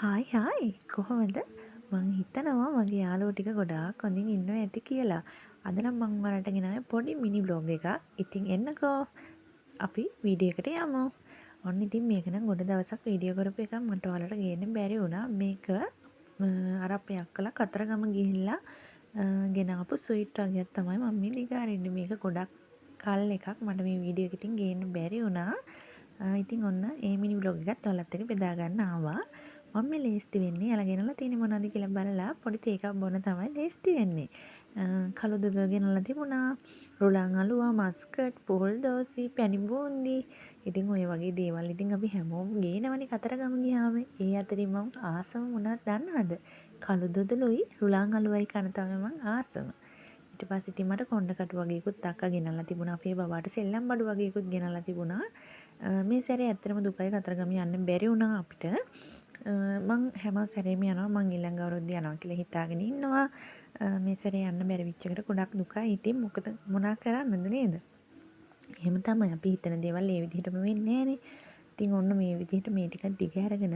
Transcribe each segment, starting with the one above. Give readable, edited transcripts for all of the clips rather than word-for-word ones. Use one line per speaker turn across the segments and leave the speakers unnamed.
Hi කොහොමද? මං හිතනවා මගේ යාළුවෝ ටික ගොඩාක් හොඳින් ඉන්නවා ඇති කියලා. අද නම් මං ඔයාලට ගෙනාවේ පොඩි මිනි බ්ලොග් එකක්. ඉතින් එන්නකෝ අපි වීඩියෝ එකට යමු. ඔන්න ඉතින් මේක නම් ගොඩ දවසක් වීඩියෝ කරපු එකක් මට ඔයාලට ගේන්න බැරි වුණා. මේක අර අපේ අක්කලා කතරගම ගිහිල්ලා ගෙනාපු ස්වීට් වර්ගයක් තමයි මම මේ දිගාරින්නේ. මේක ගොඩක් කල් එකක් මට මේ වීඩියෝ එකකින් ගේන්න බැරි වුණා. ඉතින් ඔන්න ඒ මිනි බ්ලොග් එකත් ඔයාලත් එක්ක බෙදා ගන්න ආවා. මම මේ ලේස්ති වෙන්නේ යාලා ගෙනල්ලා තියෙන්නේ මොනවද කියලා බලලා පොඩි තේ එකක් බොන්න තමයි ලේස්ති වෙන්නේ. කළු දුක ගෙනල්ලා තිබුණා. රුලන් අලුවා, මස්කට්, පොල් දෝසි, පැණි බූන්දි. ඉතින් ඔය වගේ දේවල් ඉතින් අපි හැමෝම ගේනවනේ කතරගම ගියාම. ඒ අතරින් මම ආසම මොනවද දන්නවද? කළු දොදළුයි රුලන් අලුවයි කන තමයි මම ආසම. ඊට පස්සේ ඉතින් මට කොණ්ඩ කටු වගේකුත් අක්කා ගෙනල්ලා තිබුණා. අපේ බබාට සෙල්ලම් බඩු වගේකුත් ගෙනල්ලා තිබුණා. මේ සැරේ ඇත්තටම දුකයි කතරගම යන්න බැරි වුණා අපිට. මං හැම සැරේම යනවා මං ඊළඟ අවුරුද්දේ යනවා කියලා හිතාගෙන ඉන්නවා. මේ සැරේ යන්න බැරි වෙච්ච එකට ගොඩක් දුකයි. ඉතින් මොකද මොනා කරන්නද නේද? එහෙම තමයි අපි හිතන දේවල් ඒ විදිහටම වෙන්නේ නැහනේ. ඉතින් ඔන්න මේ විදිහට මේ ටික දිග අරගෙන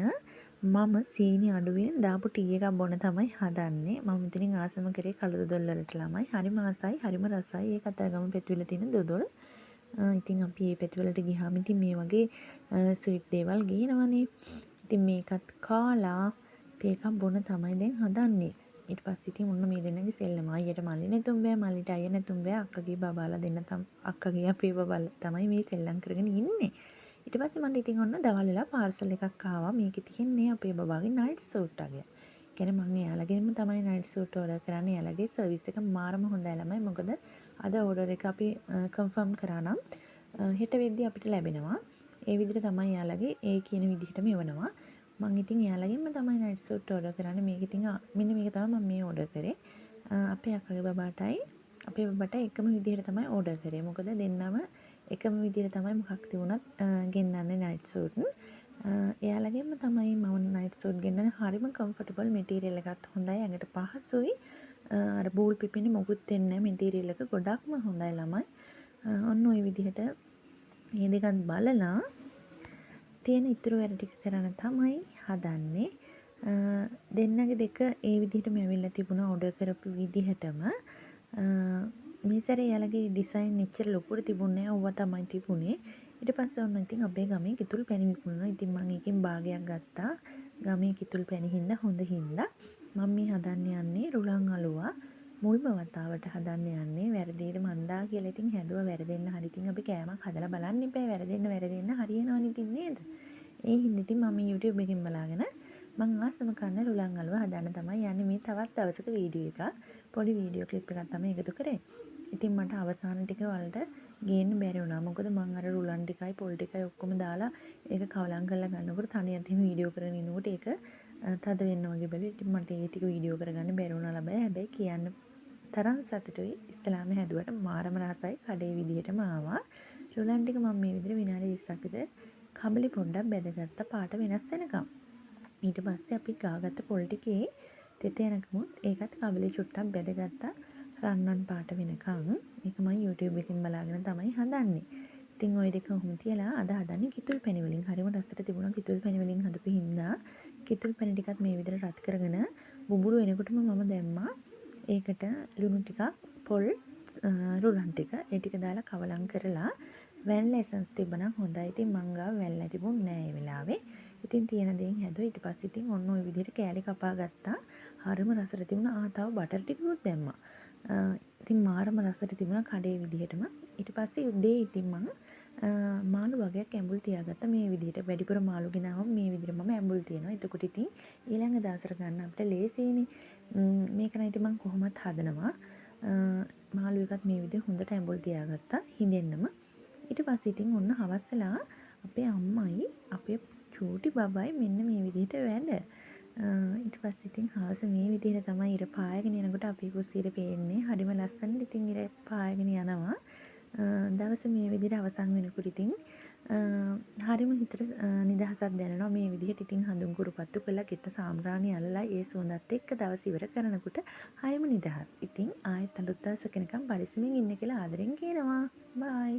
මම සීනි අඩුවෙන් දාපු ටී එකක් බොන තමයි හදන්නේ. මම ඉතින් ආසම කරේ කළු දොඩොල් වලට ළමයි. හරිම ආසයි, හරිම රසයි. ඒ කතරගම පෙතුවිල තියෙන දොඩොල්. ඉතින් අපි මේ පෙතුවලට ගියාම ඉතින් මේ වගේ ස්වීට් දේවල් ගේනවනේ. ඉතින් මේකත් කාලා තේ එකක් බොන තමයි දැන් හදන්නේ. ඊට පස්සේ ඉතින් ඔන්න මේ දෙන්නගේ සෙල්ලම අයියට මල්ලි නැතුම් බෑ, මල්ලිට අයිය නැතුම් බෑ. අක්කගේ බබාලා දෙන්න අක්කගේ අපේ බබාලා තමයි මේ සෙල්ලම් කරගෙන ඉන්නේ. ඊට පස්සේ මට ඉතින් ඔන්න දවල් වෙලා පාර්සල් එකක් ආවා. මේකේ තියෙන්නේ අපේ බබාගේ නයිට් සූට් වගේ. කියන්නේ මම එයාලගෙන්ම තමයි නයිට් සූට් ඕඩර් කරන්නේ. එයාලගේ සර්විස් එක මාරම හොඳයි ළමයි. මොකද අද ඕඩර් එක අපි කන්ෆර්ම් කරා නම් හෙට වෙද්දි අපිට ලැබෙනවා. ඒ විදිහට තමයි එයාලගේ ඒ කියන විදිහටම එවනවා. මම ඉතින් එයාලගෙන්ම තමයි නයිට් සූට් ඕඩර් කරන්නේ. මේක ඉතින් මෙන්න මේක තමයි මම මේ ඕඩර් කරේ. අපේ අක්කගේ බබාටයි අපේ බබාට එකම විදිහට තමයි ඕඩර් කරේ. මොකද දෙන්නම එකම විදිහට තමයි මොකක් තිබුණත් ගෙන්නන්නේ නයිට් සූට්. එයාලගෙන්ම තමයි මම නයිට් සූට් ගෙන්නන්නේ. හරිම කම්ෆර්ටබල් මෙටීරියල් එකත් හොඳයි. ඇඟට පහසුයි. අර බූල් පිපින්නේ මොකුත් වෙන්නේ නැහැ. මෙටීරියල් එක ගොඩක්ම හොඳයි ළමයි. ඔන්න ඔය විදිහට මේ දෙකත් බලලා තියෙන ඉතුරු වැඩ ටික කරන්න තමයි හදන්නේ. දෙන්නගේ දෙක ඒ විදිහටම ඇවිල්ලා තිබුණා ඕඩර් කරපු විදිහටම. මේ සැරේ යාළගේ ඩිසයින් එච්චර ලොකුට තිබුණේ නැහැ. ඕවා තමයි තිබුණේ. ඊට පස්සේ ඔන්න ඉතින් අපේ ගමේ කිතුල් පැණි විකුණනවා. ඉතින් මම එකෙන් භාගයක් ගත්තා. ගමේ කිතුල් පැණි හින්දා හොඳ හින්දා මම මේ හදන්න යන්නේ රුලන් අලුවා. මුල්ම වතාවට හදන්න යන්නේ වැරදියට මන්දා කියලා ඉතින් හැදුවා වැරදෙන්න හරි ඉතින් අපි කෑමක් හදලා බලන්න එපා වැරදෙන්න හරියනවනේ ඉතින් නේද? ඒ හින්දා ඉතින් මම YouTube එකෙන් බලාගෙන මං ආසම කරන රුලන් අලුව හදන්න තමයි යන්නේ මේ තවත් දවසක වීඩියෝ එකක්. පොඩි වීඩියෝ ක්ලිප් එකක් තමයි එකතු කරේ. ඉතින් මට අවසාන ටික වලට ගේන්න බැරි වුණා. මොකද මං අර රුලන් ටිකයි පොල් ටිකයි ඔක්කොම දාලා ඒක කවලම් කරලා ගන්නකොට තනියෙන් එහෙම වීඩියෝ කරගෙන ඉනකොට ඒක තද වෙන්න වගේ බැලුවා. ඉතින් මට ඒ ටික වීඩියෝ කරගන්න බැරි වුණා ළමයි. හැබැයි කියන්න තරම් සතුටුයි. ඉස්ලාම හැදුවට මාරම රසයි කඩේ විදිහටම ආවා. රුලන් ටික මම මේ විදිහට විනාඩි 20ක් විතර කබලි පොඩ්ඩක් බැදගත්ත පාට වෙනස් වෙනකම්. ඊට පස්සේ අපි ගාගත්ත පොල් ටිකේ තෙත යනකමුත් ඒකත් කබලි චුට්ටක් බැදගත්තා රන්වන් පාට වෙනකම්. මේක මම YouTube එකෙන් බලාගෙන තමයි හදන්නේ. ඉතින් ওই දෙක ඔහොම තියලා අද හදන්නේ කිතුල් පැණි වලින්. හරිම රසට තිබුණා කිතුල් පැණි වලින් හදපු හින්දා කිතුල් පැණි ටිකත් මේ විදිහට රත් කරගෙන බුබුලු එනකොටම මම දැම්මා. ඒකට ලුණු ටිකක් පොල් රුලන් ටික ඒ ටික දාලා කවලම් කරලා වැනිලා එසන්ස් තිබ්බනම් හොඳයි. ඉතින් මං ගාව වැනිලා තිබුණ නෑ ඒ වෙලාවේ. ඉතින් තියෙන දේෙන් හැදුවා. ඊට පස්සේ ඉතින් ඔන්න ඔය විදිහට කෑලි කපා ගත්තා. හරිම රසට තිබුණා. තව බටර් ටිකකුත් දැම්මා. ඉතින් මාරම රසට තිබුණා කඩේ විදිහටම. ඊට පස්සේ උදේ ඉතින් මං මාළු වගේක් ඇඹුල් තියාගත්තා මේ විදිහට. වැඩිපුර මාළු ගෙනාවම මේ විදිහට මම ඇඹුල් තියනවා. එතකොට ඉතින් ඊළඟ දවසට ගන්න අපිට ලේසියිනේ. මේක නම් ඉතින් මං කොහොමත් හදනවා. මාළු එකත් මේ විදිහට හොඳට ඇඹුල් තියාගත්තා හිඳෙන්නම. ඊට පස්සේ ඉතින් ඔන්න හවස් වෙලා අපේ අම්මයි අපේ චූටි බබයි මෙන්න මේ විදිහට වැඩ. ඊට පස්සේ ඉතින් හවස මේ විදිහට තමයි ඉර පායගෙන යනකොට අපේ කුස්සියට පේන්නේ. හරිම ලස්සනට ඉතින් ඉර පායගෙන යනවා. දවස මේ විදිහට අවසන් වෙනකොට ඉතින් හරිම හිතට නිදහසක් දැනෙනවා මේ විදිහට ඉතින් හඳුන් කුරුපත්තු කරලා ගෙට සාම්රාණි අල්ලලා ඒ සුවඳත් එක්ක දවස් ඉවර කරනකොට හරිම නිදහස්. ඉතින් ආයෙත් අලුත් දවසක වෙනකම් පරිස්සමින් ඉන්න කියලා ආදරෙන් කියනවා. බයි.